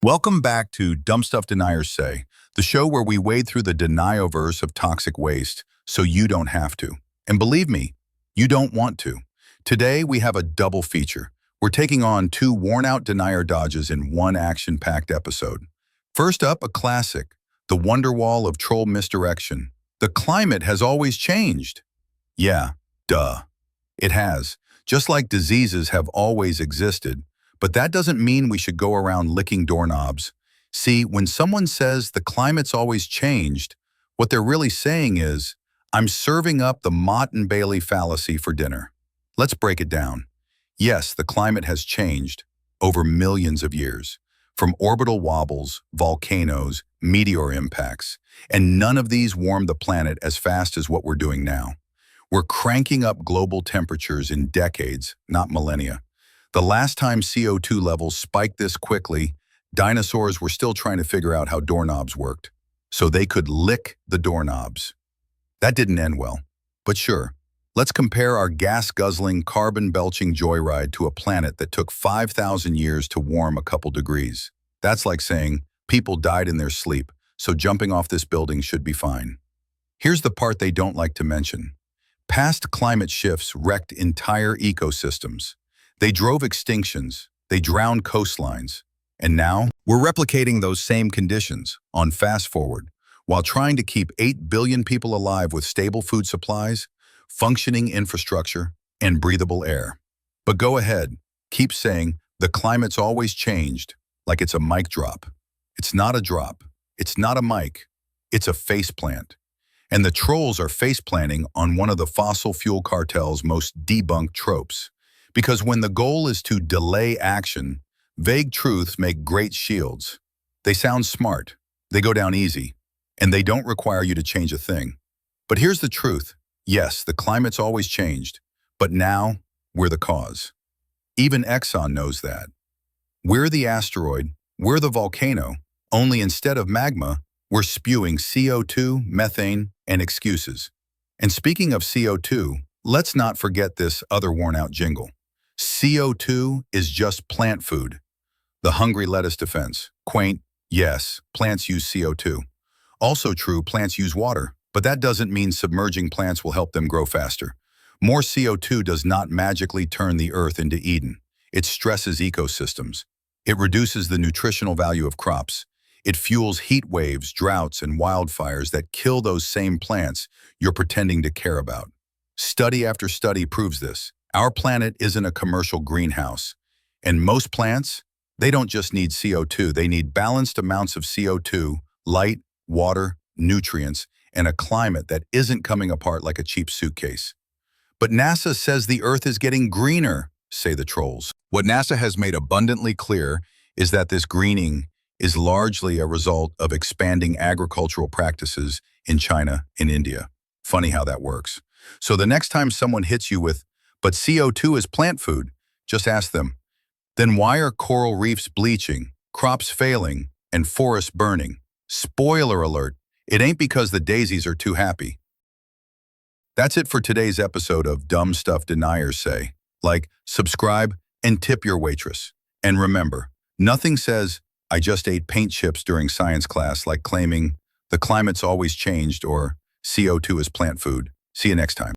Welcome back to Dumb Stuff Deniers Say, the show where we wade through the denioverse of toxic waste so you don't have to. And believe me, you don't want to. Today, we have a double feature. We're taking on two worn-out denier dodges in one action-packed episode. First up, a classic, the wonder wall of troll misdirection. The climate has always changed. Yeah, duh. It has. Just like diseases have always existed, but that doesn't mean we should go around licking doorknobs. See, when someone says the climate's always changed, what they're really saying is, I'm serving up the Mott and Bailey fallacy for dinner. Let's break it down. Yes, the climate has changed over millions of years, from orbital wobbles, volcanoes, meteor impacts, and none of these warmed the planet as fast as what we're doing now. We're cranking up global temperatures in decades, not millennia. The last time CO2 levels spiked this quickly, dinosaurs were still trying to figure out how doorknobs worked, so they could lick the doorknobs. That didn't end well. But sure, let's compare our gas-guzzling, carbon-belching joyride to a planet that took 5,000 years to warm a couple degrees. That's like saying, people died in their sleep, so jumping off this building should be fine. Here's the part they don't like to mention. Past climate shifts wrecked entire ecosystems. They drove extinctions, they drowned coastlines, and now we're replicating those same conditions on fast forward while trying to keep 8 billion people alive with stable food supplies, functioning infrastructure, and breathable air. But go ahead, keep saying the climate's always changed like it's a mic drop. It's not a drop, it's not a mic, it's a faceplant. And the trolls are faceplanting on one of the fossil fuel cartel's most debunked tropes. Because when the goal is to delay action, vague truths make great shields. They sound smart, they go down easy, and they don't require you to change a thing. But here's the truth. Yes, the climate's always changed, but now we're the cause. Even Exxon knows that. We're the asteroid, we're the volcano, only instead of magma, we're spewing CO2, methane, and excuses. And speaking of CO2, let's not forget this other worn-out jingle. CO2 is just plant food. The hungry lettuce defense. Quaint, yes, plants use CO2. Also true, plants use water, but that doesn't mean submerging plants will help them grow faster. More CO2 does not magically turn the earth into Eden. It stresses ecosystems. It reduces the nutritional value of crops. It fuels heat waves, droughts, and wildfires that kill those same plants you're pretending to care about. Study after study proves this. Our planet isn't a commercial greenhouse. And most plants, they don't just need CO2, they need balanced amounts of CO2, light, water, nutrients, and a climate that isn't coming apart like a cheap suitcase. But NASA says the Earth is getting greener, say the trolls. What NASA has made abundantly clear is that this greening is largely a result of expanding agricultural practices in China and India. Funny how that works. So the next time someone hits you with, but CO2 is plant food, just ask them, then why are coral reefs bleaching, crops failing, and forests burning? Spoiler alert, it ain't because the daisies are too happy. That's it for today's episode of Dumb Stuff Deniers Say. Like, subscribe, and tip your waitress. And remember, nothing says, I just ate paint chips during science class like claiming the climate's always changed or CO2 is plant food. See you next time.